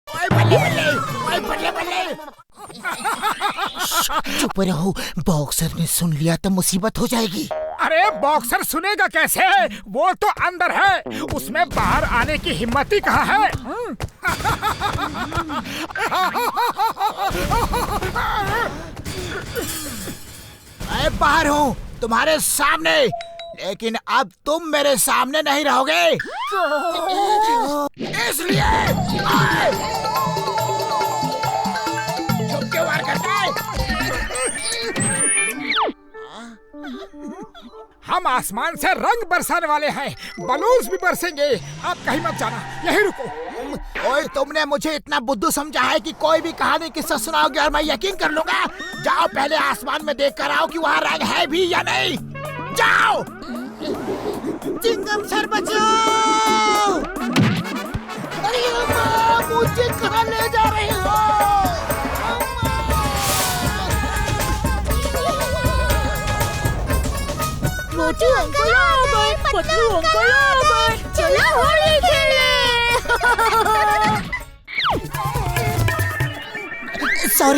ओए बल्ले बल्ले, ओए बल्ले बल्ले। चुप रहो, बॉक्सर ने सुन लिया तो मुसीबत हो जाएगी। अरे बॉक्सर सुनेगा कैसे? वो तो अंदर है, उसमें बाहर आने की हिम्मत ही कहाँ है? मैं बाहर हूँ, तुम्हारे सामने, लेकिन अब तुम मेरे सामने नहीं रहोगे। इसलिए तुम क्यों वार करता है? हम आसमान से रंग बरसाने वाले हैं, बलून्स भी बरसेंगे। आप कहीं मत जाना, यहीं रुको। ओए, तुमने मुझे इतना बुद्धू समझा है कि कोई भी कहानी किस्सा सुनाओगे और मैं यकीन कर लूंगा? जाओ पहले आसमान में देख कर आओ कि वहाँ रंग है भी या नहीं। जाओ। चिंगम सर बचाओ! अरे अम्मा, मुझे कहाँ ले जा रहे हो? मोटू अंकल आ गए, पतलू अंकल आ गए, चलो होली खेले।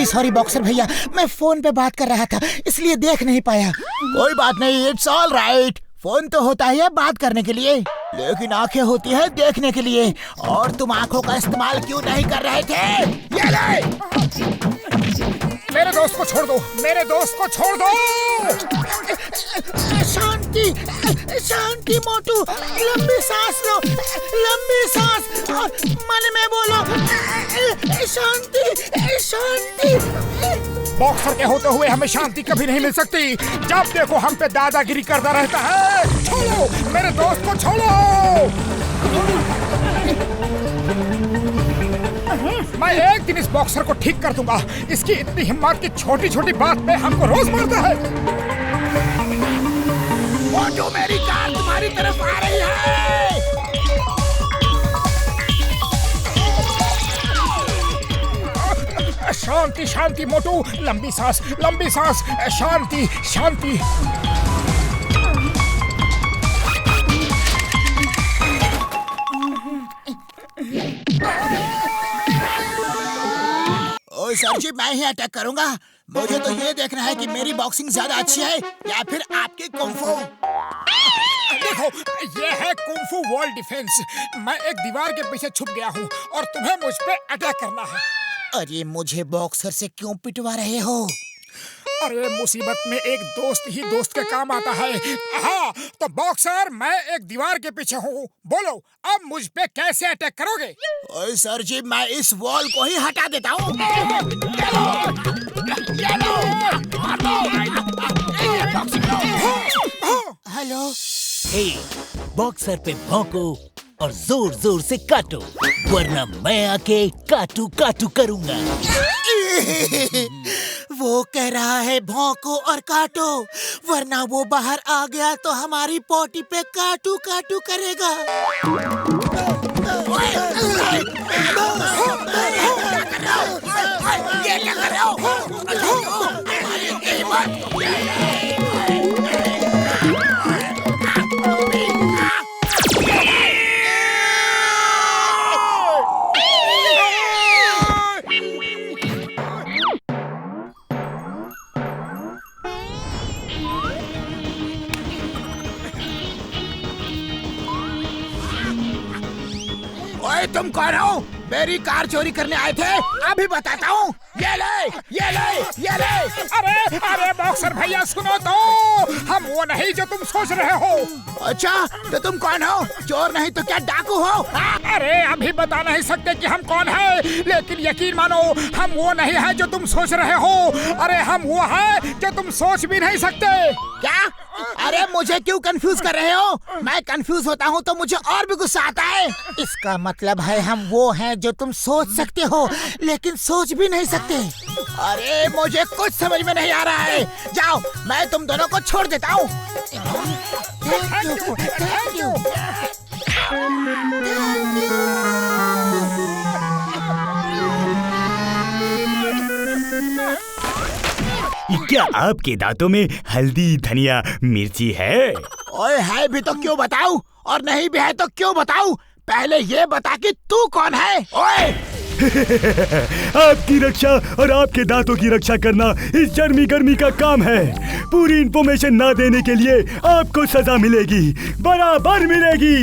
सॉरी बॉक्सर भैया, मैं फोन पे बात कर रहा था इसलिए देख नहीं पाया। कोई बात नहीं, इट्स ऑल राइट। फोन तो होता है बात करने के लिए, लेकिन आंखें होती है देखने के लिए। और तुम आंखों का इस्तेमाल क्यों नहीं कर रहे थे? ये ले! मेरे दोस्त को छोड़ दो, मेरे दोस्त को छोड़ दो। शांति, शांति मोटू, लंबी सांस लो, लंबी सांस, और मन में बोलो शांति, शांति। बॉक्सर के होते हुए हमें शांति कभी नहीं मिल सकती। जब देखो हम पे दादागिरी करता रहता है। छोड़ो, मेरे दोस्त को छोड़ो। मैं एक दिन इस बॉक्सर को ठीक कर दूंगा। इसकी इतनी हिम्मत की छोटी छोटी बात पे हमको रोज मारता है। मोटू, मेरी कार तुम्हारी तरफ आ रही है। शांति शांति मोटू, लंबी सांस, लंबी सांस, शांति शांति। ओए सर जी, मैं ही अटैक करूंगा। मुझे तो ये देखना है कि मेरी बॉक्सिंग ज्यादा अच्छी है या फिर आपकी कुंफू। देखो, ये है कुंफू वॉल डिफेंस। मैं एक दीवार के पीछे छुप गया हूँ और तुम्हें मुझ पे अटैक करना है। अरे मुझे बॉक्सर से क्यों पिटवा रहे हो? अरे मुसीबत में एक दोस्त ही दोस्त के काम आता है। हाँ, तो बॉक्सर, मैं एक दीवार के पीछे हूँ। बोलो, अब मुझ पे कैसे अटैक करोगे? ओए सर जी, मैं इस वॉल को ही हटा देता हूँ। हेलो। बॉक्सर पे भौंको और जोर जोर से काटो, वरना मैं आके काटू काटू करूंगा। वो कह रहा है भौंको और काटो, वरना वो बाहर आ गया तो हमारी पोटी पे काटू काटू करेगा। ये क्या कर रहे हो? ओए, तुम कौन हो? मेरी कार चोरी करने आए थे? अभी बताता हूँ। ये ले, ये ले, ये ले। अरे अरे बॉक्सर भैया, सुनो तो, हम वो नहीं जो तुम सोच रहे हो। अच्छा, तो तुम कौन हो? चोर नहीं तो क्या डाकू हो? अरे अभी बता नहीं सकते कि हम कौन है, लेकिन यकीन मानो हम वो नहीं है जो तुम सोच रहे हो। अरे हम वो है जो तुम सोच भी नहीं सकते। क्या? अरे मुझे क्यों कंफ्यूज कर रहे हो? मैं कंफ्यूज होता हूँ तो मुझे और भी गुस्सा आता है। इसका मतलब है हम वो हैं जो तुम सोच सकते हो लेकिन सोच भी नहीं सकते। अरे मुझे कुछ समझ में नहीं आ रहा है। जाओ, मैं तुम दोनों को छोड़ देता हूँ। Thank you, thank you. क्या आपके दांतों में हल्दी, धनिया, मिर्ची है? ओए, है भी तो क्यों बताऊं? और नहीं भी है तो क्यों बताऊं? पहले ये बता कि तू कौन है? ओए! आपकी रक्षा और आपके दांतों की रक्षा करना इस गर्मी का काम है। पूरी इंफॉर्मेशन ना देने के लिए आपको सजा मिलेगी, बराबर मिलेगी।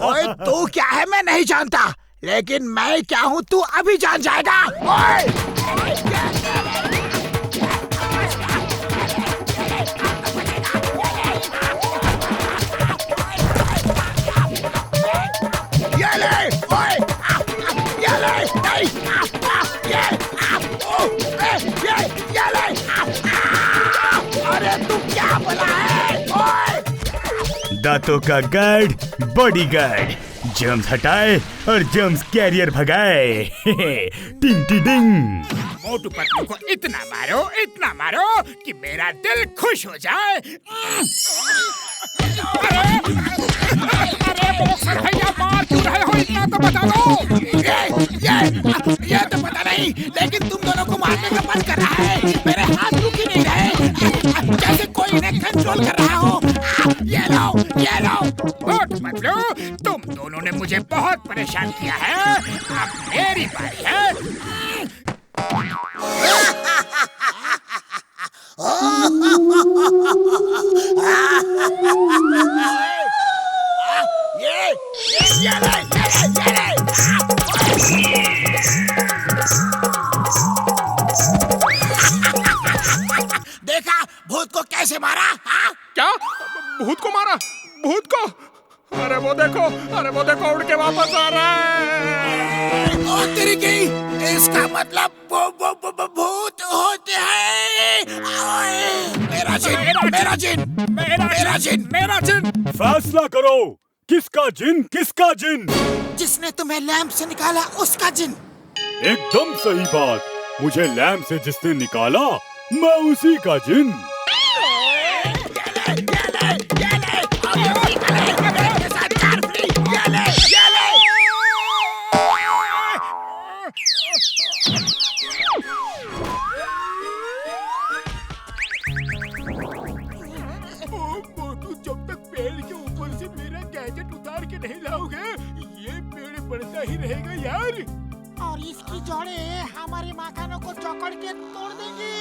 ओए तू क्या है मैं नहीं जानता, लेकिन मैं क्या हूँ तू अभी जान जाएगा। ओए! ये ले! ओए! ये ले! नहीं! ये ले! अरे तू क्या बोला है? ओए! दांतों का गार्ड, बॉडी गार्ड, जर्म्स हटाए और जर्म्स कैरियर भगाए। टिंग टिंग टिंग। मोटू पतलू को इतना मारो कि मेरा दिल खुश हो जाए। अरे बॉक्सर भैया, मार क्यों रहे हो? इतना तो बता दो। ये तो पता नहीं, लेकिन तुम दोनों को मारने का मन कर रहा है। मेरे हाथ रुक ही नहीं रहे, जैसे कोई इन्हें कंट्रोल कर रहा हो। ये लो। मोटू पतलू, तुम दोनों ने मुझे बहुत परेशान किया है। अब मेरी बारी है। ये ले। देखा भूत को कैसे मारा? क्या? भूत को मारा? भूत को? अरे वो देखो उड़ के वापस आ रहा है। ओ तेरी गई, इसका मतलब भूत होते हैं। मेरा जिन। फैसला करो, किसका जिन? जिसने तुम्हें लैंप से निकाला उसका जिन। एकदम सही बात। मुझे लैंप से जिसने निकाला मैं उसी का जिन। जब तक पेड़ के ऊपर से मेरा गैजेट उतार के नहीं लाओगे, ये पेड़ बढ़ता ही रहेगा यार। और इसकी जड़ें हमारे मकानों को जकड़ के तोड़ देंगी।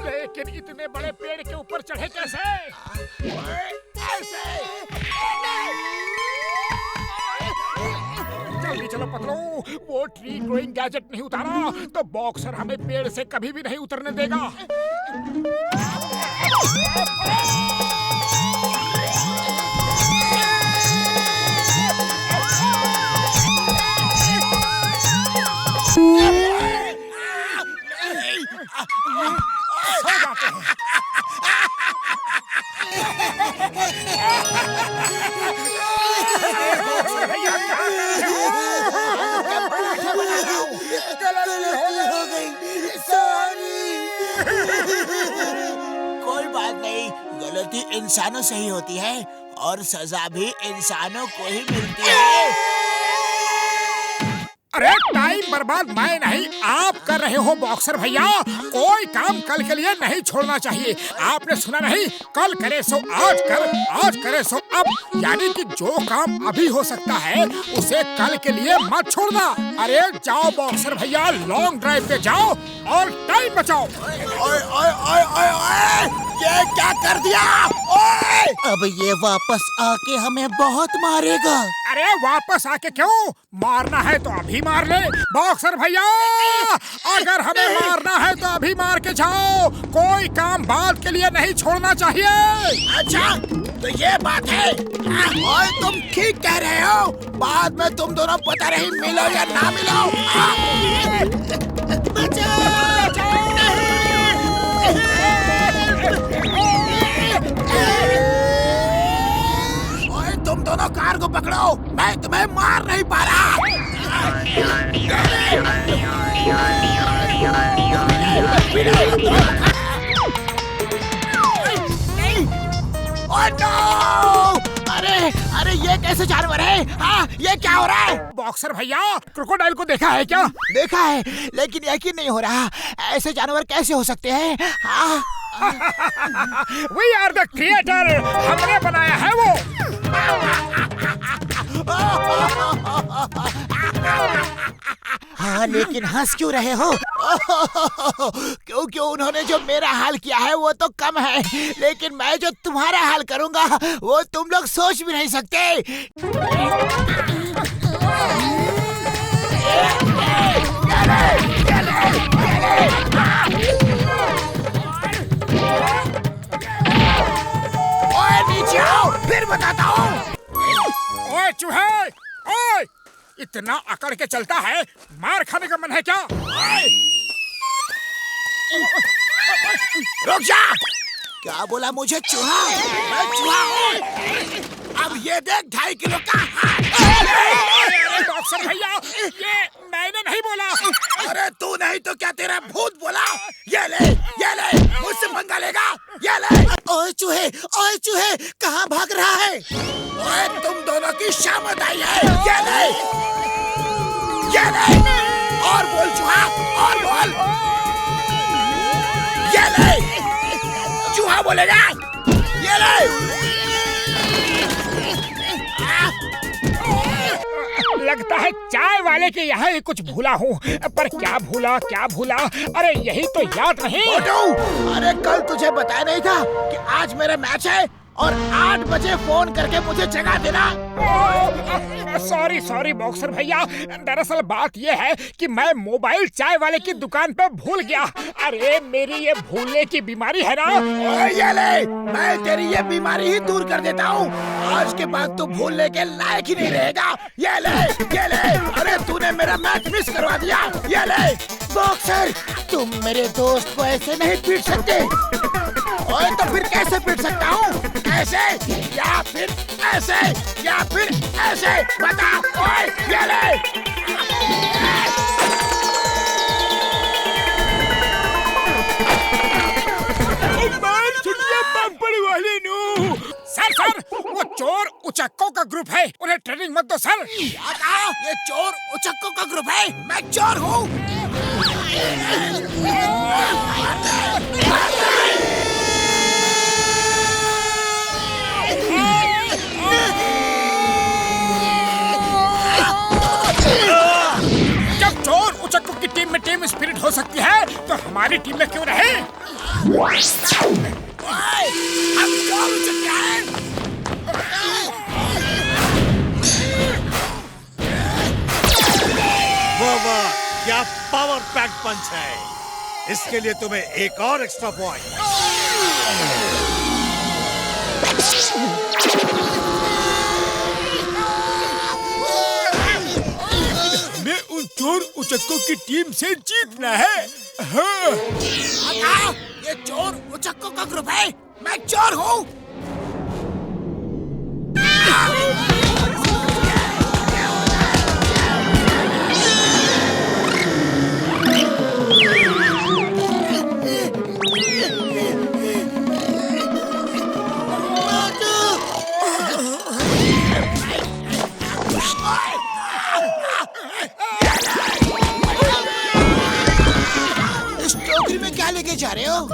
लेकिन इतने बड़े पेड़ के ऊपर चढ़े कैसे? जल्दी चलो पतलू, वो ट्री ग्रोइंग गैजेट नहीं उतारा तो बॉक्सर हमें पेड़ से कभी भी नहीं उतरने देगा। कोई बात नहीं, गलती इंसानों से ही होती है और सजा भी इंसानों को ही मिलती है। अरे टाइम बर्बाद मैं नहीं, आप कर रहे हो बॉक्सर भैया। कोई काम कल के लिए नहीं छोड़ना चाहिए। आपने सुना नहीं, कल करे सो आज कर, आज करे सो अब। यानी कि जो काम अभी हो सकता है उसे कल के लिए मत छोड़ना। अरे जाओ बॉक्सर भैया, लॉन्ग ड्राइव पे जाओ और टाइम बचाओ। ओए, ये क्या कर दिया? ओए! अब ये वापस आके हमें बहुत मारेगा। अरे वापस आके क्यों? मारना है तो अभी मार ले बॉक्सर भैया। अगर हमें मारना है तो अभी मार के जाओ। कोई काम बाद के लिए नहीं छोड़ना चाहिए। अच्छा तो ये बात है। और तुम ठीक कह रहे हो। बाद में तुम दोनों पता नहीं मिलो या ना मिलो। ओए तुम दोनों कार को पकड़ो, मैं तुम्हें मार नहीं पा रहा। Oh no! अरे ये कैसे जानवर है? हाँ, ये क्या हो रहा है? बॉक्सर भैया, क्रोकोडाइल को देखा है क्या? देखा है, लेकिन यकीन नहीं हो रहा। ऐसे जानवर कैसे हो सकते हैं? हाँ? वी आर द क्रिएटर, हमने बनाया है वो। हाँ, लेकिन हंस क्यों रहे हो? क्योंकि उन्होंने जो मेरा हाल किया है वो तो कम है, लेकिन मैं जो तुम्हारा हाल करूंगा वो तुम लोग सोच भी नहीं सकते। ओए नीचे आओ, फिर बताता हूँ। ओए चूहे, ओए, इतना अकड़ के चलता है, मार खाने का मन है क्या? रुक जा! क्या बोला मुझे चूहा? मैं चूहा हूँ। अब ये देख 2.5 किलो का बॉक्सर भैया, ये मैंने नहीं बोला। अरे तू नहीं तो क्या तेरा भूत बोला? ये ले, मुझसे पंगा लेगा? ये ले। ओए चूहे, कहाँ भाग रहा है? ओए तुम दोनों की शामत आई है। ये ले। और बोल चूहा, और बोल। ये ले। चूहा बोलेगा। ये ले। लगता है चाय वाले के यहाँ ही कुछ भूला हूँ, पर क्या भूला? अरे यही तो याद नहीं। अरे कल तुझे बताया नहीं था कि आज मेरा मैच है और 8 बजे फोन करके मुझे जगा देना। सॉरी बॉक्सर भैया, दरअसल बात ये है कि मैं मोबाइल चाय वाले की दुकान पे भूल गया। अरे मेरी ये भूलने की बीमारी है ना। ये ले, मैं तेरी ये बीमारी ही दूर कर देता हूँ। आज के बाद तू भूलने के लायक ही नहीं रहेगा। ये ले। अरे तूने मेरा मैच मिस करवा दिया। ये ले। बॉक्सर, तुम मेरे दोस्त को ऐसे नहीं पीट सकते। ओए तो फिर कैसे पीट सकता हूँ? ऐसे या फिर ऐसे या फिर ऐसे, बता। ओए ये ले। सर, वो चोर उचक्कों का ग्रुप है, उन्हें ट्रेनिंग मत दो सर। क्या कहा? ये चोर उचक्कों का ग्रुप है? मैं चोर हूँ। जब चोर उचक्कों की टीम में टीम स्पिरिट हो सकती है, तो हमारी टीम में क्यों रहे? हम चोर उचक्के हैं। वाह, क्या पावर पैक पंच है। इसके लिए तुम्हें एक और एक्स्ट्रा पॉइंट। हमें उन चोर उचक्कों की टीम से जीतना है। हाँ। ये चोर उचक्कों का ग्रुप है? मैं चोर हूँ। इस टोकरी में क्या लेके जा रहे हो?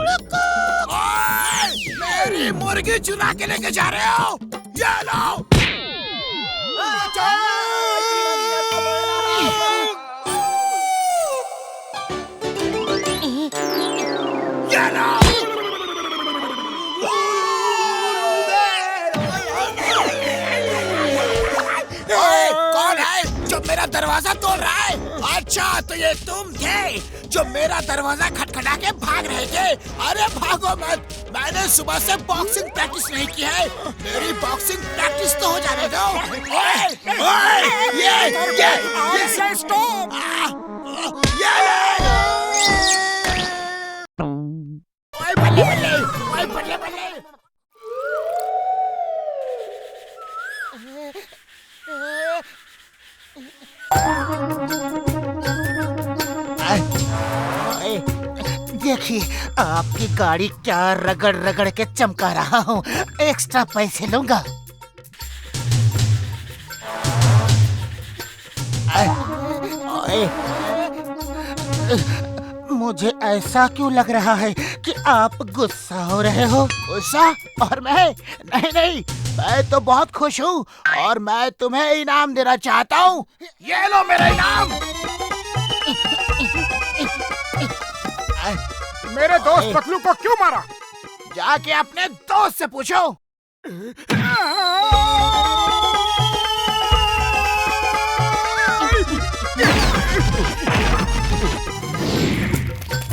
मेरी मुर्गी चुरा के लेके जा रहे हो? ये लो। ये लो। कौन है जो मेरा दरवाजा तोड़ रहा है? अच्छा, तो ये तुम थे जो मेरा दरवाजा खटखटा के भाग रहे थे। अरे भागो मत, मैंने सुबह से बॉक्सिंग प्रैक्टिस नहीं की है। मेरी बॉक्सिंग प्रैक्टिस तो हो जाने दो। ये स्टॉप। बल्ले। देखिए आपकी गाड़ी क्या रगड़ रगड़ के चमका रहा हूँ। एक्स्ट्रा पैसे लूंगा। मुझे ऐसा क्यों लग रहा है कि आप गुस्सा हो रहे हो? गुस्सा? और मैं? नहीं नहीं, मैं तो बहुत खुश हूँ और मैं तुम्हें इनाम देना चाहता हूँ। ये लो मेरा इनाम। मेरे दोस्त पतलू को क्यों मारा? जाके अपने दोस्त से पूछो।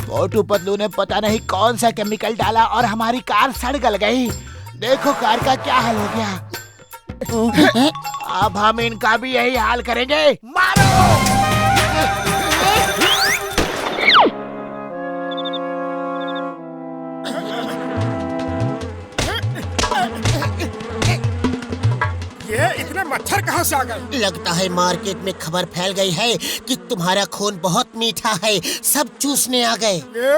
मोटू पतलू ने पता नहीं कौन सा केमिकल डाला और हमारी कार सड़ गल गई। देखो कार का क्या हाल हो गया। अब हम इनका भी यही हाल करेंगे। मारो! ये इतने मच्छर कहाँ से आ गए? लगता है मार्केट में खबर फैल गई है कि तुम्हारा खून बहुत मीठा है, सब चूसने आ गए। ये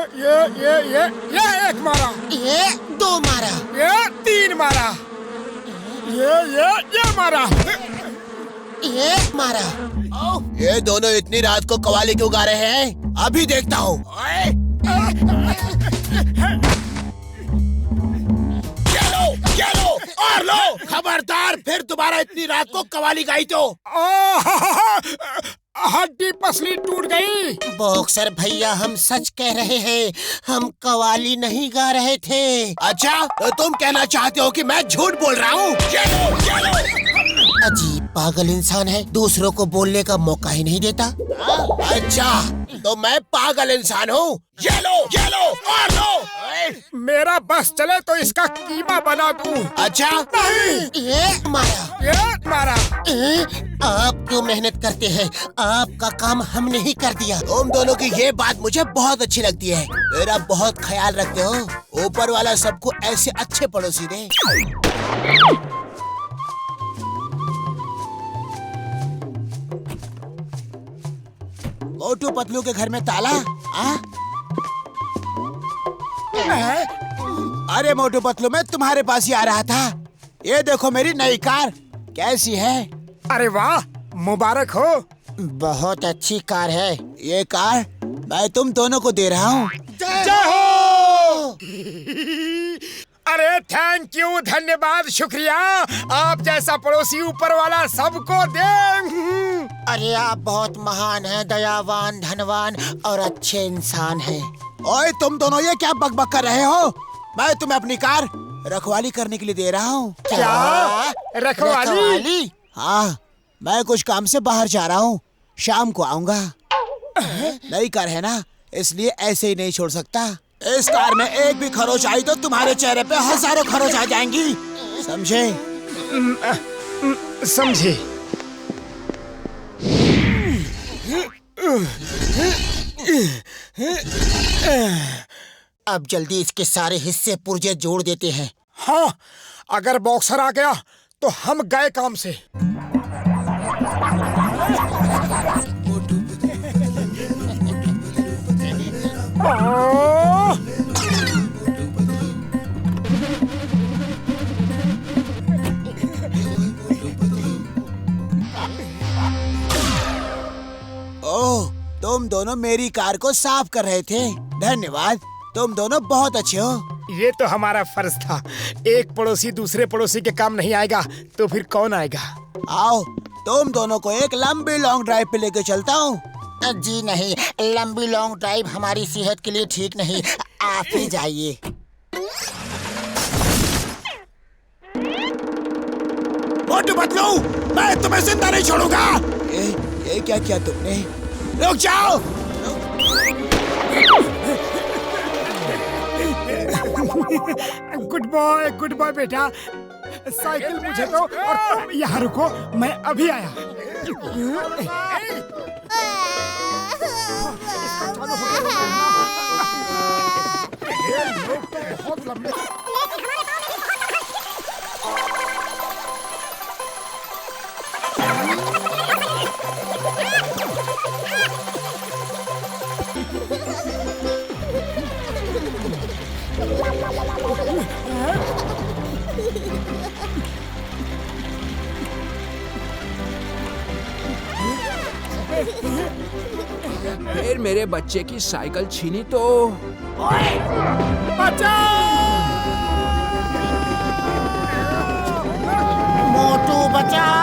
एक मारा, ये 2 मारा, ये 3 मारा, ये मारा, ये मारा। ये दोनों इतनी रात को कव्वाली क्यों गा रहे हैं? अभी देखता हूँ। ये लो और लो। खबरदार फिर दोबारा इतनी रात को कव्वाली गाई तो हड्डी पसली टूट गई। बॉक्सर भैया हम सच कह रहे हैं, हम कव्वाली नहीं गा रहे थे। अच्छा, तो तुम कहना चाहते हो कि मैं झूठ बोल रहा हूँ? अजीब पागल इंसान है, दूसरों को बोलने का मौका ही नहीं देता। अच्छा, तो मैं पागल इंसान हूँ? ये लो और लो। मेरा बस चले तो इसका कीमा बना दूं। अच्छा, ये मारा, ये मारा। आप क्यों मेहनत करते हैं? आपका काम हमने ही कर दिया। तुम दोनों की ये बात मुझे बहुत अच्छी लगती है। मेरा बहुत ख्याल रखते हो। ऊपर वाला सबको ऐसे अच्छे पड़ोसी दे। मोटू पतलू के घर में ताला? अरे मोटू पतलू, मैं तुम्हारे पास ही आ रहा था। ये देखो मेरी नई कार कैसी है? अरे वाह, मुबारक हो। बहुत अच्छी कार है। ये कार मैं तुम दोनों को दे रहा हूँ। जय हो। अरे थैंक यू, धन्यवाद, शुक्रिया। आप जैसा पड़ोसी ऊपर वाला सबको दे। अरे आप बहुत महान हैं, दयावान, धनवान और अच्छे इंसान हैं। ओए तुम दोनों ये क्या बकबक कर रहे हो? मैं तुम्हें अपनी कार रखवाली करने के लिए दे रहा हूँ। क्या रखवाली? हाँ, मैं कुछ काम से बाहर जा रहा हूँ, शाम को आऊंगा। नई कार है ना, इसलिए ऐसे ही नहीं छोड़ सकता। इस कार में एक भी खरोच आई तो तुम्हारे चेहरे पे हजारों खरोच आ जाएंगी, समझे? समझे। अब जल्दी इसके सारे हिस्से पुर्जे जोड़ देते हैं। हाँ, अगर बॉक्सर आ गया तो हम गए काम से। ओह, तुम दोनों मेरी कार को साफ कर रहे थे। धन्यवाद, तुम दोनों बहुत अच्छे हो। ये तो हमारा फर्ज था। एक पड़ोसी दूसरे पड़ोसी के काम नहीं आएगा तो फिर कौन आएगा? आओ, तुम दोनों को एक लंबी लॉन्ग ड्राइव पे लेके चलता हूँ। जी नहीं, लंबी लॉन्ग ड्राइव हमारी सेहत के लिए ठीक नहीं। आप ही जाइए। मोटू पतलू, मैं तुम्हें जिंदा नहीं छोड़ूंगा। ये क्या किया तुमने? रुक जाओ। गुड बॉय बेटा। साइकिल मुझे दो और तुम यहाँ रुको, मैं अभी आया। बहुत लंबे। फिर मेरे बच्चे की साइकिल छीनी तो मोटू बचाओ।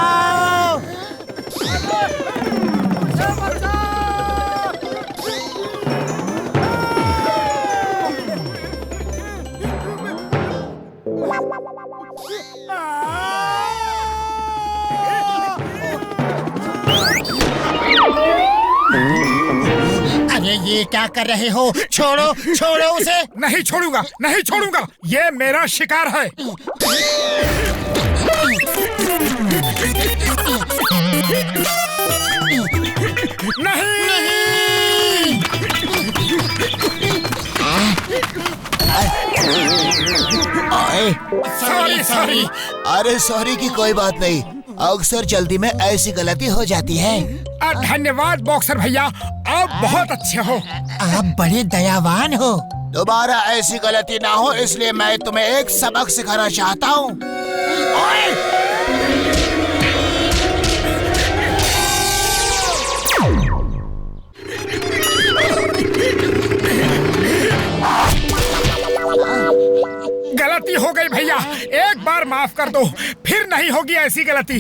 अरे ये क्या कर रहे हो? छोड़ो छोड़ो उसे। नहीं छोड़ूंगा, नहीं छोड़ूंगा, ये मेरा शिकार है। नहीं, सॉरी सॉरी। अरे सॉरी की कोई बात नहीं, अक्सर जल्दी में ऐसी गलती हो जाती है। धन्यवाद बॉक्सर भैया, आप बहुत अच्छे हो। आप बड़े दयावान हो। दोबारा ऐसी गलती ना हो इसलिए मैं तुम्हें एक सबक सिखाना चाहता हूँ। गलती हो गई भैया, एक बार माफ कर दो, फिर नहीं होगी ऐसी गलती।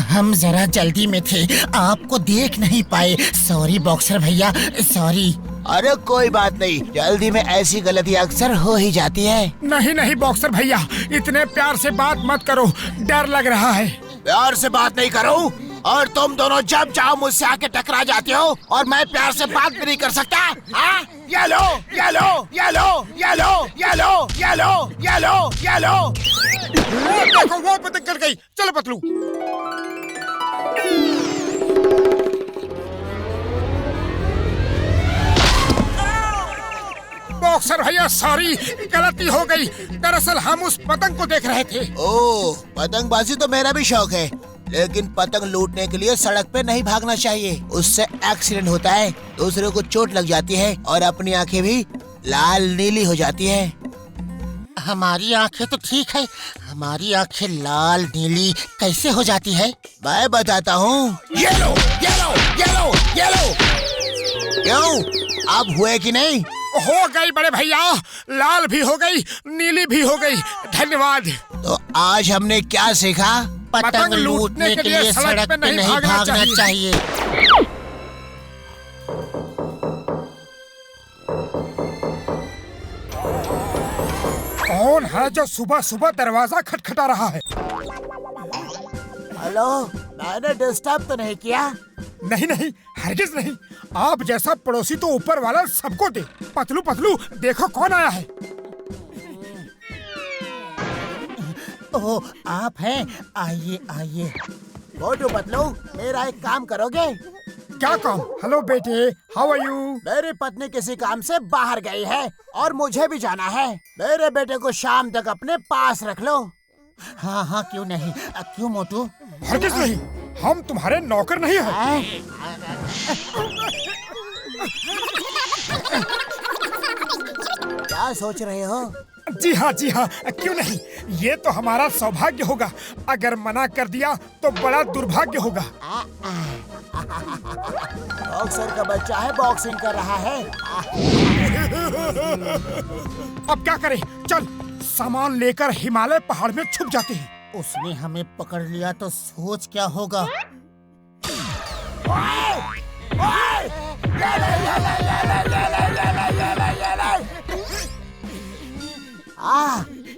हम जरा जल्दी में थे, आपको देख नहीं पाए। सॉरी बॉक्सर भैया, सॉरी। अरे कोई बात नहीं, जल्दी में ऐसी गलती अक्सर हो ही जाती है। नहीं नहीं बॉक्सर भैया, इतने प्यार से बात मत करो, डर लग रहा है। प्यार से बात नहीं करूं और तुम दोनों जब चाहो मुझसे आके टकरा जाते हो और मैं प्यार से बात भी नहीं कर सकता। हाँ? ये लो, ये लो, ये लो, ये लो, ये लो, ये लो, ये लो, ये लो। देखो वो पतंग कट गई, चलो पतलू। बॉक्सर भैया सॉरी, गलती हो गई। दरअसल हम उस पतंग को देख रहे थे। ओह, पतंगबाजी तो मेरा भी शौक है, लेकिन पतंग लूटने के लिए सड़क पे नहीं भागना चाहिए, उससे एक्सीडेंट होता है, दूसरे को चोट लग जाती है और अपनी आंखें भी लाल नीली हो जाती है। हमारी आंखें तो ठीक है, हमारी आंखें लाल नीली कैसे हो जाती है? मैं बताता हूँ। ये लो, ये लो, ये लो, ये लो। क्यों, अब हुए कि नहीं? हो गई बड़े भैया, लाल भी हो गई, नीली भी हो गई। धन्यवाद। तो आज हमने क्या सीखा? पतंग लूटने के लिए सड़क पे नहीं भागना चाहिए। कौन है जो सुबह सुबह दरवाजा खटखटा रहा है? हेलो, मैंने डिस्टर्ब तो नहीं किया? नहीं नहीं, हरगिज नहीं। आप जैसा पड़ोसी तो ऊपर वाला सबको दे। पतलू पतलू, देखो कौन आया है। ओह, आप हैं? आइए आइए। मोटू पतलू, मेरा एक काम करोगे? क्या काम? हेलो बेटे, हाउ आर यू? मेरी पत्नी किसी काम से बाहर गई है और मुझे भी जाना है। मेरे बेटे को शाम तक अपने पास रख लो। हाँ हाँ, क्यों नहीं। क्यों मोटू? हरगिज नहीं, हम तुम्हारे नौकर नहीं हैं। क्या सोच रहे हो? जी हाँ जी हाँ, क्यों नहीं। ये तो हमारा सौभाग्य होगा, अगर मना कर दिया तो बड़ा दुर्भाग्य होगा। बॉक्सर का बच्चा है, बॉक्सिंग कर रहा है। अब क्या करें? चल सामान लेकर हिमालय पहाड़ में छुप जाते हैं। उसने हमें पकड़ लिया तो सोच क्या होगा?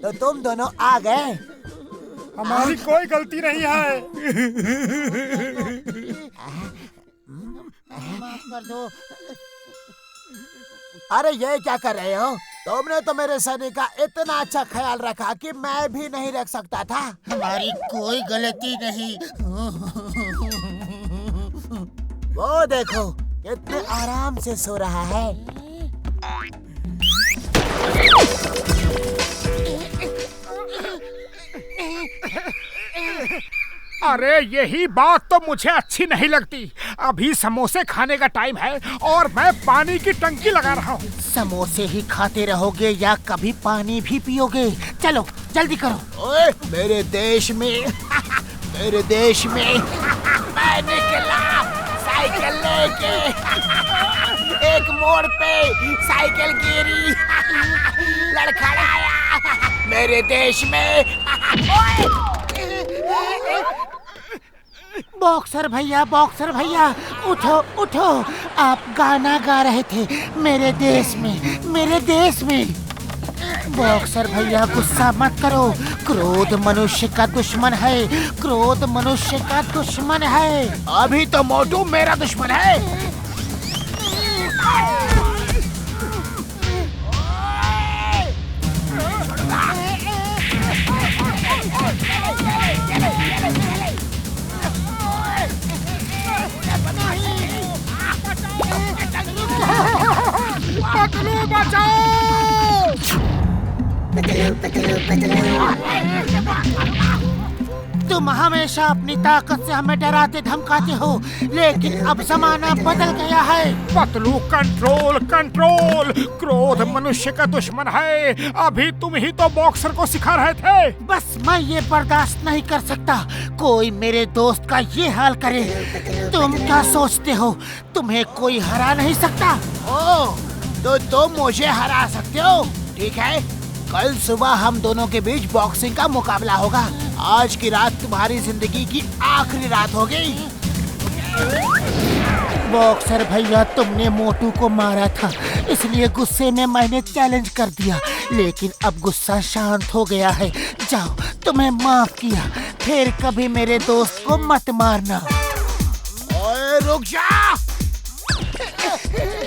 तो तुम दोनों आ गए। हमारी कोई गलती नहीं है। माफ कर दो। अरे ये क्या कर रहे हो? तुमने तो मेरे सनी का इतना अच्छा ख्याल रखा कि मैं भी नहीं रख सकता था। हमारी कोई गलती नहीं। वो देखो कितने आराम से सो रहा है। अरे यही बात तो मुझे अच्छी नहीं लगती। अभी समोसे खाने का टाइम है और मैं पानी की टंकी लगा रहा हूँ। समोसे ही खाते रहोगे या कभी पानी भी पियोगे? चलो जल्दी करो। ओए, मेरे देश में मैं निकला। साइकिल लेके एक मोड़ पे साइकिल गिरी, लड़खड़ाया मेरे देश में। बॉक्सर भैया उठो उठो, आप गाना गा रहे थे मेरे देश में। बॉक्सर भैया गुस्सा मत करो, क्रोध मनुष्य का दुश्मन है। अभी तो मोटू मेरा दुश्मन है। पतलू बचाओ! तुम हमेशा अपनी ताकत से हमें डराते धमकाते हो, लेकिन अब जमाना बदल गया है। पतलू कंट्रोल, क्रोध मनुष्य का दुश्मन है। अभी तुम ही तो बॉक्सर को सिखा रहे थे। बस मैं ये बर्दाश्त नहीं कर सकता कोई मेरे दोस्त का ये हाल करे। तुम क्या सोचते हो तुम्हें कोई हरा नहीं सकता? ओह, तो तुम मुझे हरा सकते हो? ठीक है, कल सुबह हम दोनों के बीच बॉक्सिंग का मुकाबला होगा। आज की रात तुम्हारी जिंदगी की आखिरी रात होगी। बॉक्सर भैया, तुमने मोटू को मारा था, इसलिए गुस्से में मैंने चैलेंज कर दिया, लेकिन अब गुस्सा शांत हो गया है। जाओ, तुम्हें माफ किया, फिर कभी मेरे दोस्त को मत मारना। ओए रुक जा!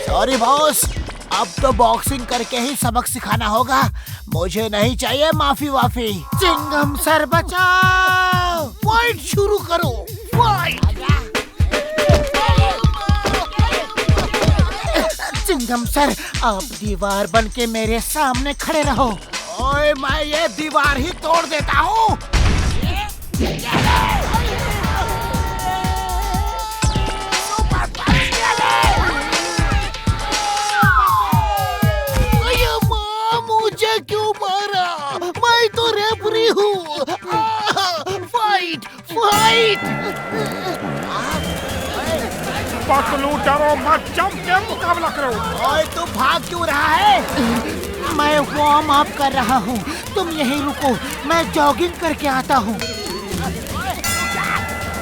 सॉरी बॉस, अब तो बॉक्सिंग करके ही सबक सिखाना होगा। मुझे नहीं चाहिए माफी वाफी। चिंगम सर बचाओ! फाइट शुरू करो, फाइट! चिंगम सर, आप दीवार बन के मेरे सामने खड़े रहो। ओए, मैं ये दीवार ही तोड़ देता हूँ। मुझे क्यों मारा? मैं तो रेफरी हूँ। फाइट! पतलू डरो मत, जम के मुकाबला करो। ओए, तू भाग क्यों रहा है? मैं वार्म अप कर रहा हूँ, तुम यहीं रुको, मैं जॉगिंग करके आता हूँ।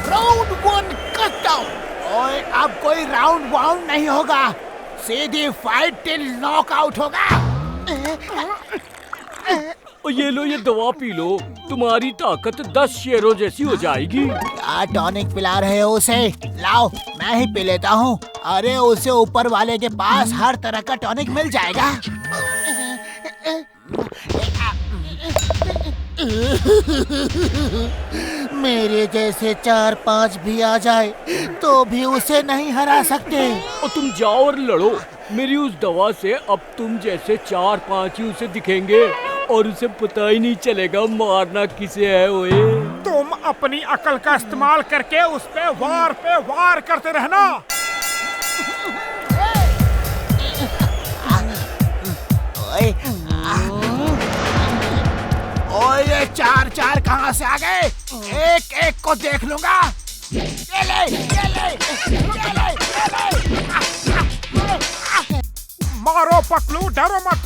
Round 1 cut out. ओए, अब कोई राउंड वाउंड नहीं होगा, सीधी फाइट टिल नॉकआउट होगा। ये लो, ये दवा पी लो, तुम्हारी ताकत 10 शेरों जैसी हो जाएगी। क्या टॉनिक पिला रहे हो उसे? लाओ, मैं ही पी लेता हूँ। अरे, उसे ऊपर वाले के पास हर तरह का टॉनिक मिल जाएगा। मेरे जैसे 4-5 भी आ जाए तो भी उसे नहीं हरा सकते। और तुम जाओ और लड़ो, मेरी उस दवा से अब तुम जैसे 4-5 ही उसे दिखेंगे और उसे पता ही नहीं चलेगा मारना किसे है। ओए, तुम अपनी अकल का इस्तेमाल करके उस पे वार करते रहना। ओए, ये 4 कहाँ से आ गए? एक को देख लूंगा। ये ले। मारो पतलू, डरो मत।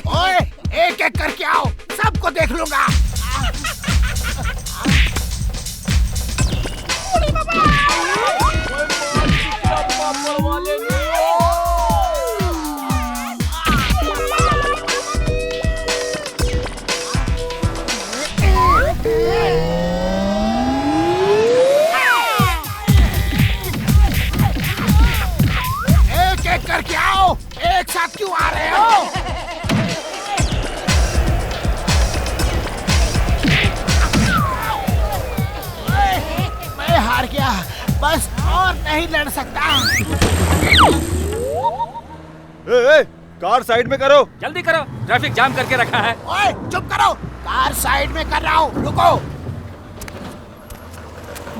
ओए, एक करके आओ, सबको देख लूंगा। एक करके आओ, एक साथ क्यों आ रहे हो? मैं हार गया, बस और नहीं लड़ सकता। कार साइड में करो। जल्दी करो, ट्रैफिक जाम करके रखा है। ओए, चुप करो, कार साइड में कर रहा हूँ, रुको।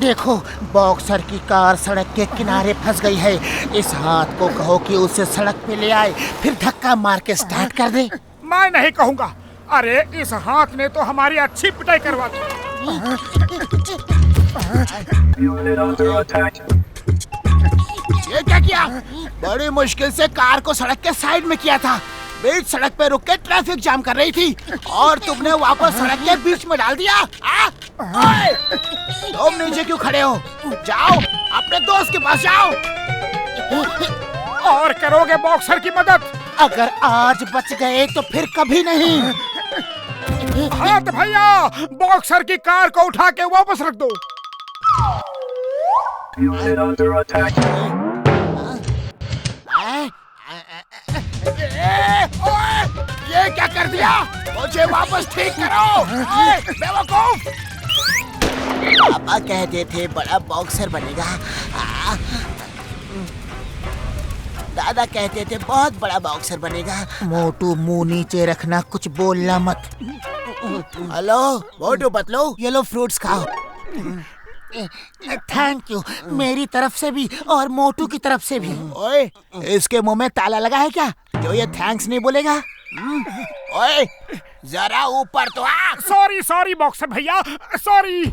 देखो, बॉक्सर की कार सड़क के किनारे फंस गई है। इस हाथ को कहो कि उसे सड़क पे ले आए, फिर धक्का मार के स्टार्ट कर दे। मैं नहीं कहूँगा। अरे इस हाथ ने तो हमारी अच्छी पिटाई करवा दी। ये क्या किया? बड़ी मुश्किल से कार को सड़क के साइड में किया था। बीच सड़क पे रुक के ट्रैफिक जाम कर रही थी और तुमने वापस सड़क के बीच में डाल दिया। तुम नीचे क्यों खड़े हो? जाओ अपने दोस्त के पास जाओ। और करोगे बॉक्सर की मदद? अगर आज बच गए तो फिर कभी नहीं। हाथ भैया, बॉक्सर की कार को उठा के वापस रख दो। ये क्या कर दिया? मुझे वापस ठीक करो। बेवकूफ! पापा कहते थे बड़ा बॉक्सर बनेगा। दादा कहते थे बहुत बड़ा बॉक्सर बनेगा। मोटू मुंह नीचे रखना, कुछ बोलना मत। हेलो मोटू पतलू, ये लो फ्रूट्स खाओ। थैंक यू, मेरी तरफ से भी और मोटू की तरफ से भी। ओए, इसके मुंह में ताला लगा है क्या जो ये थैंक्स नहीं बोलेगा? ओए, जरा ऊपर तो आ। सॉरी बॉक्सर भैया, सॉरी।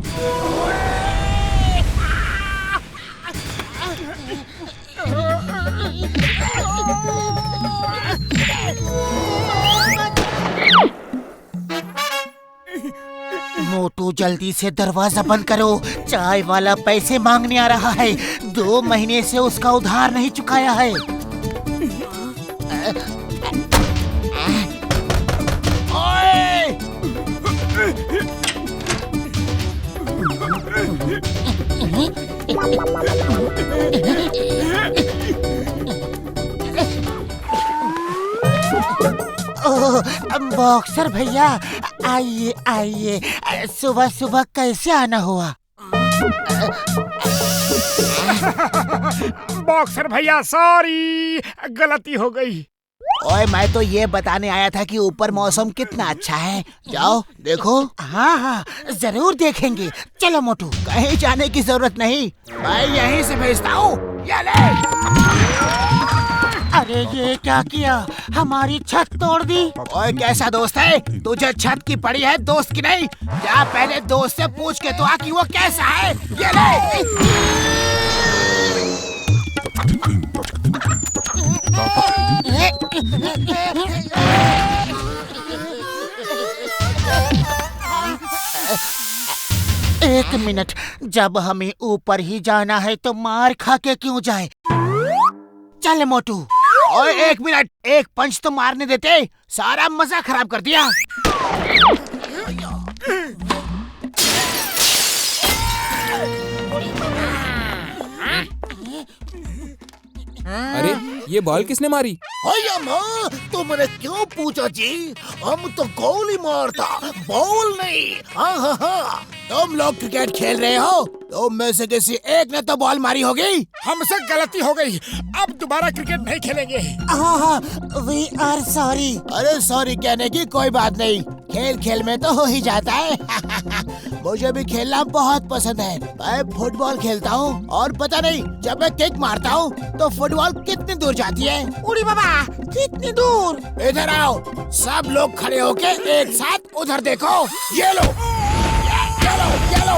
मोटू जल्दी से दरवाजा बंद करो। चाय वाला पैसे मांगने आ रहा है। 2 महीने से उसका उधार नहीं चुकाया है। बॉक्सर भैया, आइए आइए। सुबह सुबह कैसे आना हुआ? बॉक्सर भैया सॉरी, गलती हो गई। ओए, मैं तो ये बताने आया था कि ऊपर मौसम कितना अच्छा है। जाओ देखो। हाँ, जरूर देखेंगे। चलो मोटू, कहीं जाने की जरूरत नहीं, मैं यहीं से भेजता हूँ। ये ले। अरे ये क्या किया? हमारी छत तोड़ दी। ओए, कैसा दोस्त है? तुझे छत की पड़ी है, दोस्त की नहीं। जा पहले दोस्त से पूछ के तो आ कि वो कैसा है। ये ले। एक मिनट, जब हमें ऊपर ही जाना है तो मार खा के क्यों जाए? चल मोटू। ओए, एक मिनट, एक पंच तो मारने देते, सारा मजा खराब कर दिया। अरे ये बॉल किसने मारी? माँ, तुमने क्यों पूछा जी? हम तो गोली मारता, बॉल नहीं। हाँ, तुम लोग क्रिकेट खेल रहे हो, तुम में से किसी एक ने तो बॉल मारी होगी। हमसे गलती हो गई, अब दोबारा क्रिकेट नहीं खेलेंगे। हाँ, वी आर सॉरी। अरे सॉरी कहने की कोई बात नहीं, खेल खेल में तो हो ही जाता है। मुझे भी खेलना बहुत पसंद है। मैं फुटबॉल खेलता हूँ और पता नहीं जब मैं किक मारता हूँ तो फुटबॉल कितनी दूर जाती है। उड़ी बाबा, कितनी दूर? इधर आओ, सब लोग खड़े होके एक साथ उधर देखो। ये लो, ये लो, ये लो,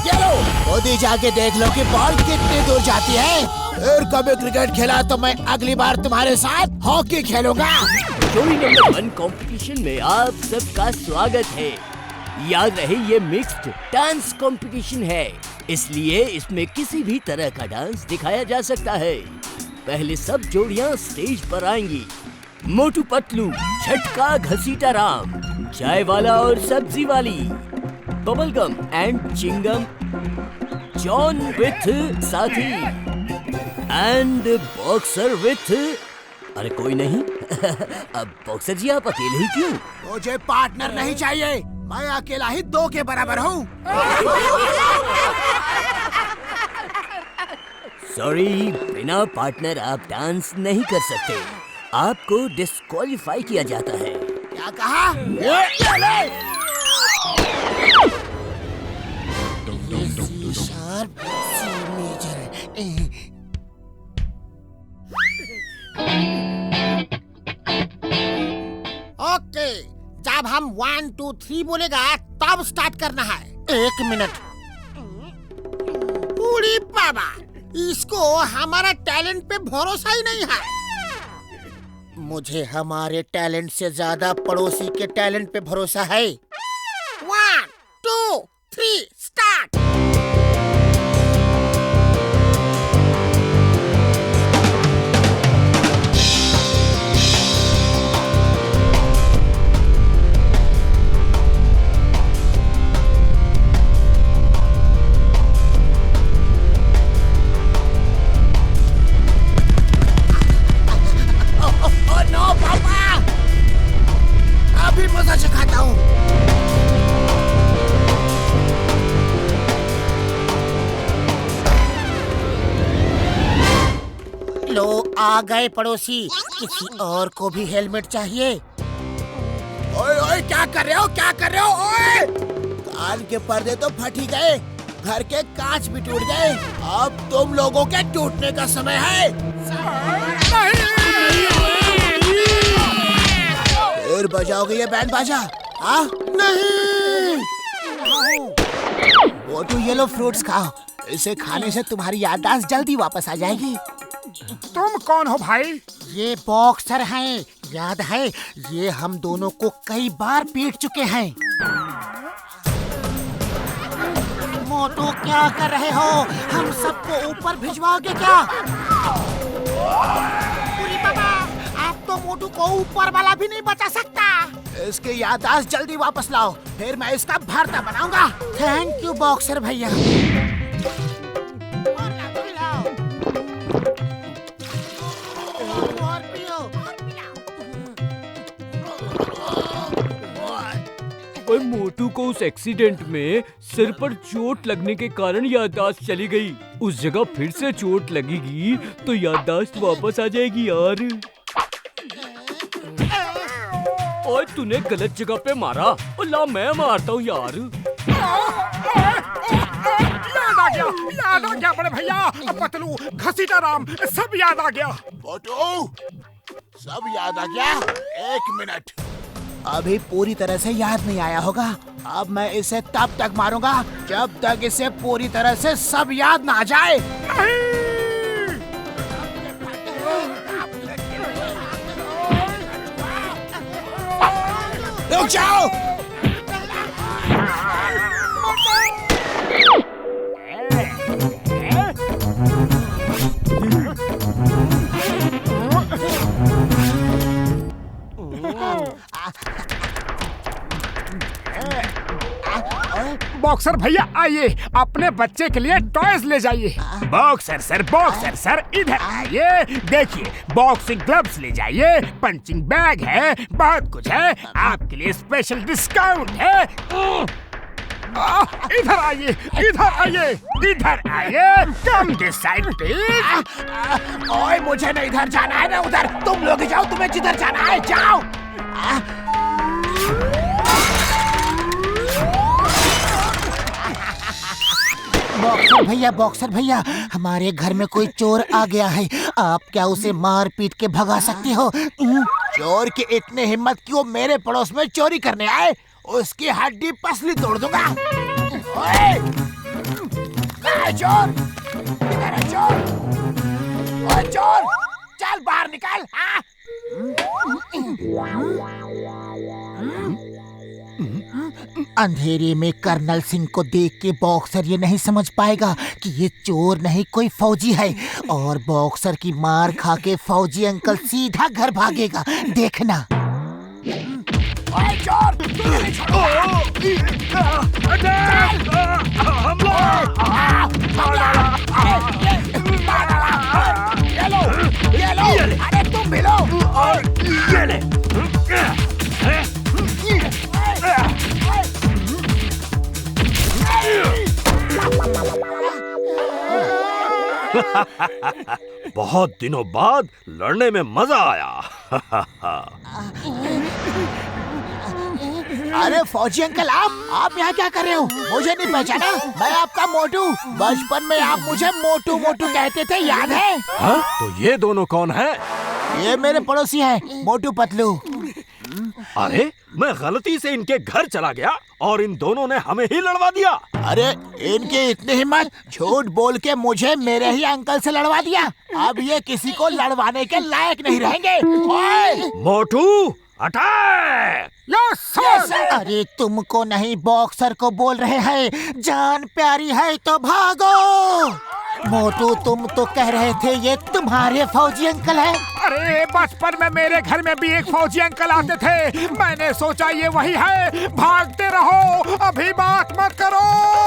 ये लो। खुद ही जाके देख लो कि बॉल कितनी दूर जाती है। फिर कभी क्रिकेट खेला तो मैं अगली बार तुम्हारे साथ हॉकी खेलूंगा। जोड़ी नंबर 1 कंपटीशन में आप सबका स्वागत है। याद रहे ये मिक्स्ड डांस कंपटीशन है, इसलिए इसमें किसी भी तरह का डांस दिखाया जा सकता है। पहले सब जोड़ियां स्टेज पर आएंगी। मोटू पतलू, झटका घसीटा राम, चाय वाला और सब्जी वाली, bubblegum and chewing gum, John with साथी एंड बॉक्सर विथ। अरे कोई नहीं। अब बॉक्सर जी आप अकेले ही क्यों? मुझे पार्टनर नहीं चाहिए, मैं अकेला ही 2 के बराबर हूँ। सॉरी, बिना पार्टनर आप डांस नहीं कर सकते, आपको डिस्क्वालीफाई किया जाता है। क्या कहा? ये ले। C sharp C major. Okay, जब हम 1 2 3 बोलेगा तब स्टार्ट करना है। 1 मिनट। पूरी बाबा, इसको हमारा टैलेंट पे भरोसा ही नहीं है। मुझे हमारे टैलेंट से ज्यादा पड़ोसी के टैलेंट पे भरोसा है। 1 2 3 स्टार्ट। अभी मजा चखाता हूँ। लो आ गए पड़ोसी। किसी और को भी हेलमेट चाहिए? ओए ओए, क्या कर रहे हो, क्या कर रहे हो? ओए, कान के पर्दे तो फट ही गए, घर के कांच भी टूट गए। अब तुम लोगों के टूटने का समय है। फिर बजाओगे ये बैंड बाजा? हाँ? नहीं। वो तो येलो फ्रूट्स खाओ, इसे खाने से तुम्हारी याददाश्त जल्दी वापस आ जाएगी। तुम कौन हो भाई? ये बॉक्सर हैं, याद है? ये हम दोनों को कई बार पीट चुके हैं। मोटू क्या कर रहे हो? हम सबको ऊपर भिजवाओगे क्या? पूरी बाबा, आप तो मोटू को ऊपर वाला भी नहीं बचा सकता। इसकी याददाश्त जल्दी वापस लाओ, फिर मैं इसका भरता बनाऊंगा। थैंक यू बॉक्सर भैया। और मोटू को उस एक्सीडेंट में सिर पर चोट लगने के कारण याददाश्त चली गई। उस जगह फिर से चोट लगेगी तो याददाश्त वापस आ जाएगी यार। और तूने गलत जगह पे मारा। और ला मैं मारता हूँ यार। याद आ गया बड़े भैया। पतलू, घसीटा राम, सब याद आ गया। मोटू, सब याद आ गया? 1 मिनट। अभी पूरी तरह से याद नहीं आया होगा। अब मैं इसे तब तक मारूंगा जब तक इसे पूरी तरह से सब याद ना आ जाए। रुक जाओ। बॉक्सर भैया आइए, अपने बच्चे के लिए टॉयज ले जाइए। बॉक्सर सर इधर आइए। देखिए, बॉक्सिंग ग्लव्स ले जाइए, पंचिंग बैग है, बहुत कुछ है। आपके लिए स्पेशल डिस्काउंट है। इधर आइए, इधर आइए। Come this side please. ओए, मुझे न इधर जाना है न उधर। तुम लोग जाओ, तुम्हें जिधर जाना है जाओ। बॉक्सर भैया, हमारे घर में कोई चोर आ गया है। आप क्या उसे मार पीट के भगा सकते हो? चोर की इतनी हिम्मत कि वो मेरे पड़ोस में चोरी करने आए? उसकी हड्डी पसली तोड़ दूंगा। ओए! कहाँ है चोर? किधर है चोर? ओए चोर, चल बाहर निकल। हाँ? अंधेरे में कर्नल सिंह को देख के बॉक्सर ये नहीं समझ पाएगा कि ये चोर नहीं कोई फौजी है, और बॉक्सर की मार खा के फौजी अंकल सीधा घर भागेगा। देखना। ओए चोर, तुझे नहीं छोड़ूंगा। ये लो, अरे तुम भी लो। ये ले। बहुत दिनों बाद लड़ने में मजा आया। अरे फौजी अंकल, आप यहाँ क्या कर रहे हो? मुझे नहीं पहचाना? मैं आपका मोटू। बचपन में आप मुझे मोटू मोटू कहते थे, याद है? हाँ? तो ये दोनों कौन है? ये मेरे पड़ोसी हैं, मोटू पतलू। अरे मैं गलती से इनके घर चला गया और इन दोनों ने हमें ही लड़वा दिया। अरे इनकी इतनी हिम्मत, झूठ बोल के मुझे मेरे ही अंकल से लड़वा दिया। अब ये किसी को लड़वाने के लायक नहीं रहेंगे। ओए! मोटू अटैक! यस! अरे तुमको नहीं, बॉक्सर को बोल रहे हैं। जान प्यारी है तो भागो। मोटू, तुम तो कह रहे थे ये तुम्हारे फौजी अंकल हैं। अरे बचपन में मेरे घर में भी एक फौजी अंकल आते थे। मैंने सोचा ये वही है। भागते रहो, अभी बात मत करो।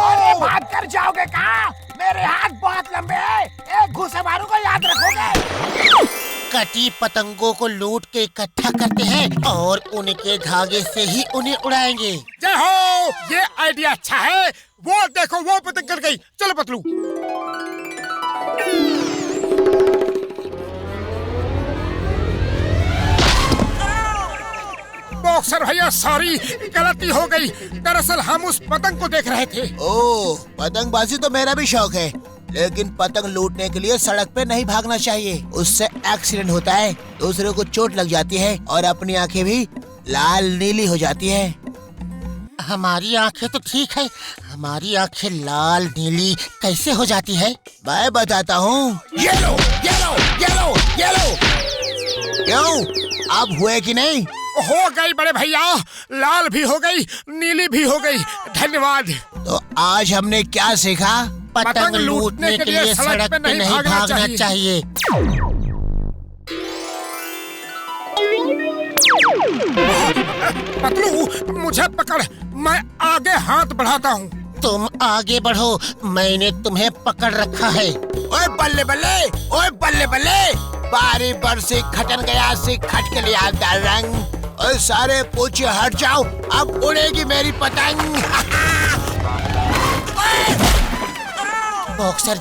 अरे भाग कर जाओगे कहाँ? मेरे हाथ बहुत लंबे हैं, एक घुसे मारूंगा, याद रखोगे। कटी पतंगों को लूट के इकट्ठा करते हैं और उनके धागे से ही उन्हें उड़ाएंगे। जय हो, ये आइडिया अच्छा है। वो देखो, वो पतंग कर गई। चलो पतलू। बॉक्सर भैया सॉरी, गलती हो गई। दरअसल हम उस पतंग को देख रहे थे। ओह, पतंगबाजी तो मेरा भी शौक है, लेकिन पतंग लूटने के लिए सड़क पे नहीं भागना चाहिए। उससे एक्सीडेंट होता है, दूसरे को चोट लग जाती है और अपनी आंखें भी लाल नीली हो जाती है। हमारी आंखें तो ठीक है, हमारी आंखें लाल नीली कैसे हो जाती है? मैं बताता हूँ। Yellow yellow yellow yellow. क्यों, अब हुए कि नहीं? हो गई बड़े भैया, लाल भी हो गई, नीली भी हो गई। धन्यवाद। तो आज हमने क्या सीखा? पतंग लूटने के लिए सड़क पे नहीं भागना चाहिए। पतलू मुझे पकड़, मैं आगे हाथ बढ़ाता हूँ। तुम आगे बढ़ो, मैंने तुम्हें पकड़ रखा है। ओए बल्ले बल्ले, ओए बल्ले बल्ले। बारी बरसी खटन गया सी खट के लिए आता रंग। ओए सारे पूछे हट जाओ, अब उड़ेगी मेरी पतंग। बॉक्सर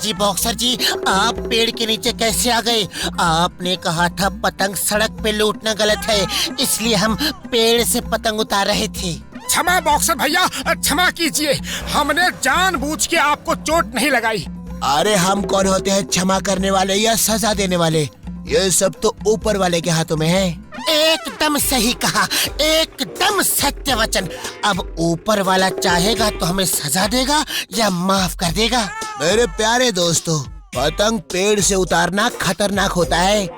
जी, आप पेड़ के नीचे कैसे आ गए? आपने कहा था पतंग सड़क पे लूटना गलत है, इसलिए हम पेड़ से पतंग उतार रहे थे। क्षमा बॉक्सर भैया, क्षमा कीजिए। हमने जानबूझ के आपको चोट नहीं लगाई। अरे हम कौन होते हैं क्षमा करने वाले या सजा देने वाले? ये सब तो ऊपर वाले के हाथों में है। एकदम सही कहा, एकदम सत्य वचन। अब ऊपर वाला चाहेगा तो हमें सजा देगा या माफ कर देगा। मेरे प्यारे दोस्तों, पतंग पेड़ से उतारना खतरनाक होता है।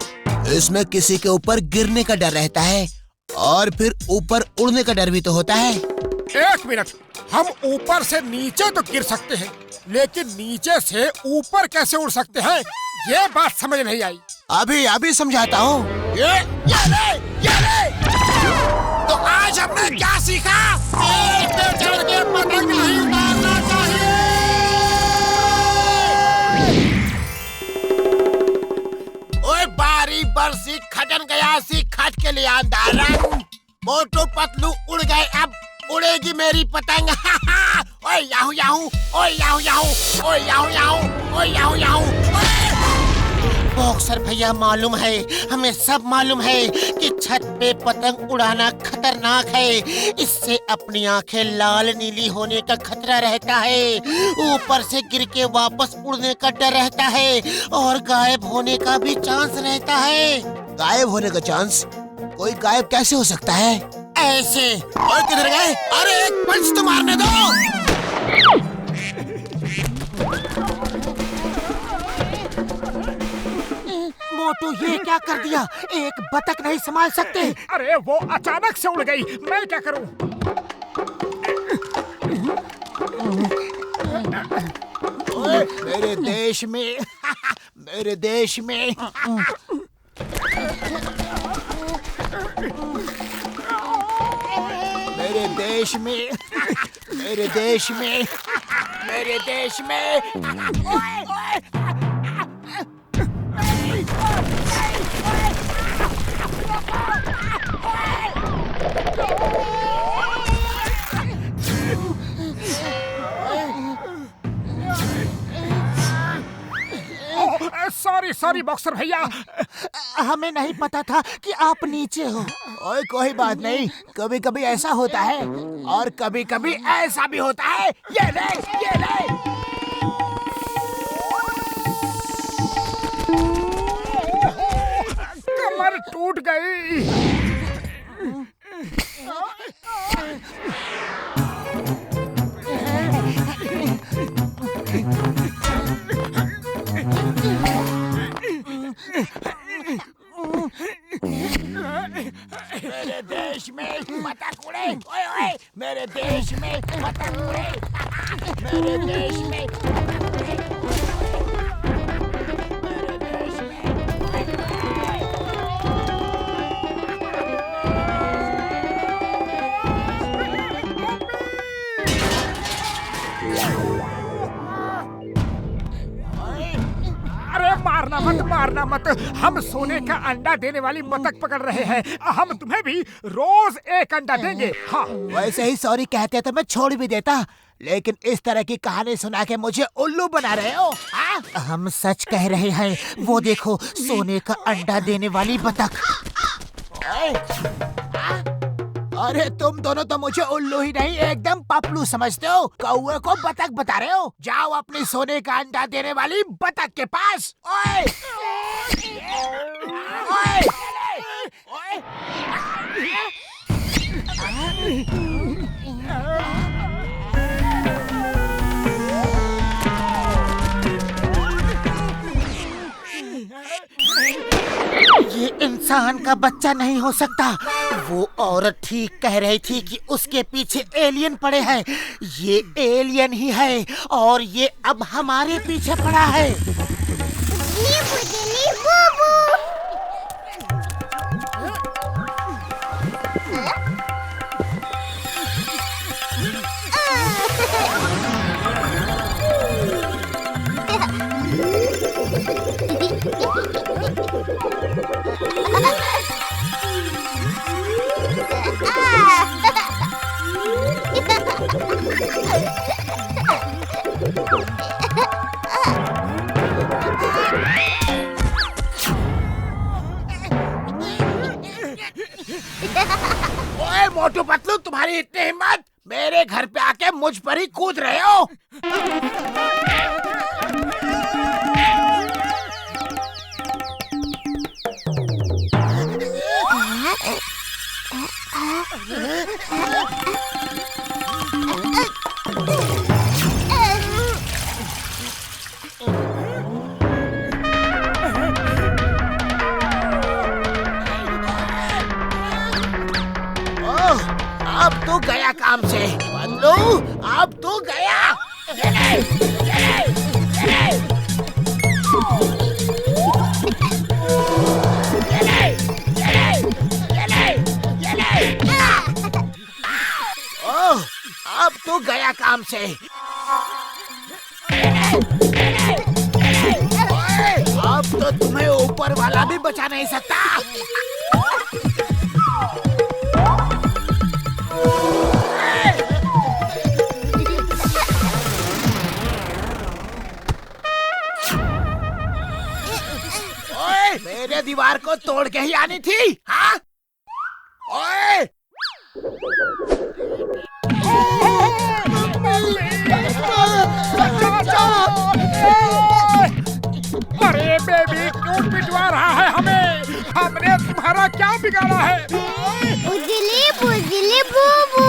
इसमें किसी के ऊपर गिरने का डर रहता है और फिर ऊपर उड़ने का डर भी तो होता है। एक मिनट, हम ऊपर से नीचे तो गिर सकते हैं, लेकिन नीचे से ऊपर कैसे उड़ सकते हैं? ये बात समझ नहीं आई। अभी समझाता हूँ। ये ले। तो आज हमने क्या सीखा? पेड़ पे चढ़ के पतंग नहीं उतारना चाहिए। ओए बारी बरसी खटन गया सी खट के लिए अंधारा। मोटू पतलू उड़ गए, अब उड़ेगी मेरी पतंग। ओए याहू याहू, ओए याहू याहू, ओए याहू याहू, ओए याहू याहू। बॉक्सर भैया, मालूम है, हमें सब मालूम है कि छत पे पतंग उड़ाना खतरनाक है। इससे अपनी आंखें लाल नीली होने का खतरा रहता है, ऊपर से गिर के वापस उड़ने का डर रहता है और गायब होने का भी चांस रहता है। गायब होने का चांस? कोई गायब कैसे हो सकता है? ऐसे। और किधर गए? अरे एक पंच तो मारने दो। मोटू, ये क्या कर दिया? एक बतख नहीं संभाल सकते? अरे वो अचानक से उड़ गई, मैं क्या करूं? ओए, मेरे देश में मेरे देश में मेरे देश में मेरे देश में मेरे देश में सॉरी बॉक्सर भैया, हमें नहीं पता था कि आप नीचे हो। ओए कोई बात नहीं, कभी कभी ऐसा होता है और कभी कभी ऐसा भी होता है। ये ले, ये ले। कमर टूट गई। मेरे देश में बतख उड़े, ओए ओए, मेरे देश में बतख उड़े, मेरे देश में बतख उड़े, मेरे देश में मारना मत। हम सोने का अंडा देने वाली बतख पकड़ रहे हैं। हम तुम्हें भी रोज एक अंडा देंगे। हाँ, वैसे ही सॉरी कहते तो मैं छोड़ भी देता, लेकिन इस तरह की कहानी सुना के मुझे उल्लू बना रहे हो। हाँ? हम सच कह रहे हैं, वो देखो सोने का अंडा देने वाली बतख। अरे तुम दोनों तो मुझे उल्लू ही नहीं एकदम पपलू समझते हो। कौवे को बतख बता रहे हो। जाओ अपनी सोने का अंडा देने वाली बतख के पास। ओए! ओए! ओए! ये इंसान का बच्चा नहीं हो सकता। वो औरत ठीक कह रही थी कि उसके पीछे एलियन पड़े हैं। ये एलियन ही है और ये अब हमारे पीछे पड़ा है। ओए मोटू पतलू, तुम्हारी इतनी हिम्मत, मेरे घर पे आके मुझ पर ही कूद रहे हो। अब तो गया काम से पतलू, अब तो गया। ये ले, ये ले, ये ले। ये ले, ये ले, ये ले, ये ले। ओह, अब तो गया काम से। ये ले, ये ले, ये ले। ओए, अब तो तुम्हें ऊपर वाला भी बचा नहीं सकता। मेरे दीवार को तोड़ के ही आनी थी। हाँ? ओए! अरे बेबी, क्यों पिटवा रहा है हमें? हमने तुम्हारा क्या बिगाड़ा है? बुजली बुजली बूबू।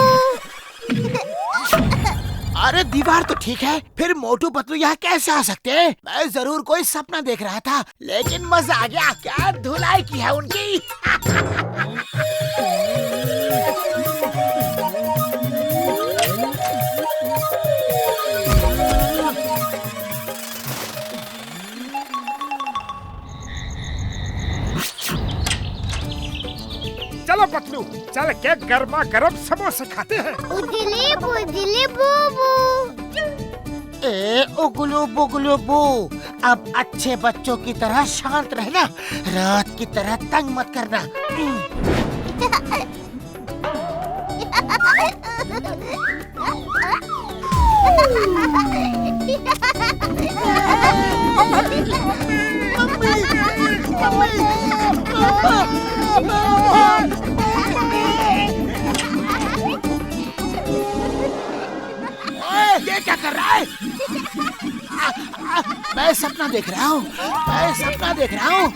अरे दीवार तो ठीक है, फिर मोटू पतलू यहाँ कैसे आ सकते हैं? मैं जरूर कोई सपना देख रहा था, लेकिन मजा आ गया। क्या धुलाई की है उनकी। चलो पतलू, चल के गर्मा गर्म समोसे खाते हैं। बुजली बुजली बूबू। ए उगलू बुगलू बू, अब अच्छे बच्चों की तरह शांत रहना, रात की तरह तंग मत करना। कर रहा है? मैं सपना देख रहा हूँ, मैं सपना देख रहा हूँ।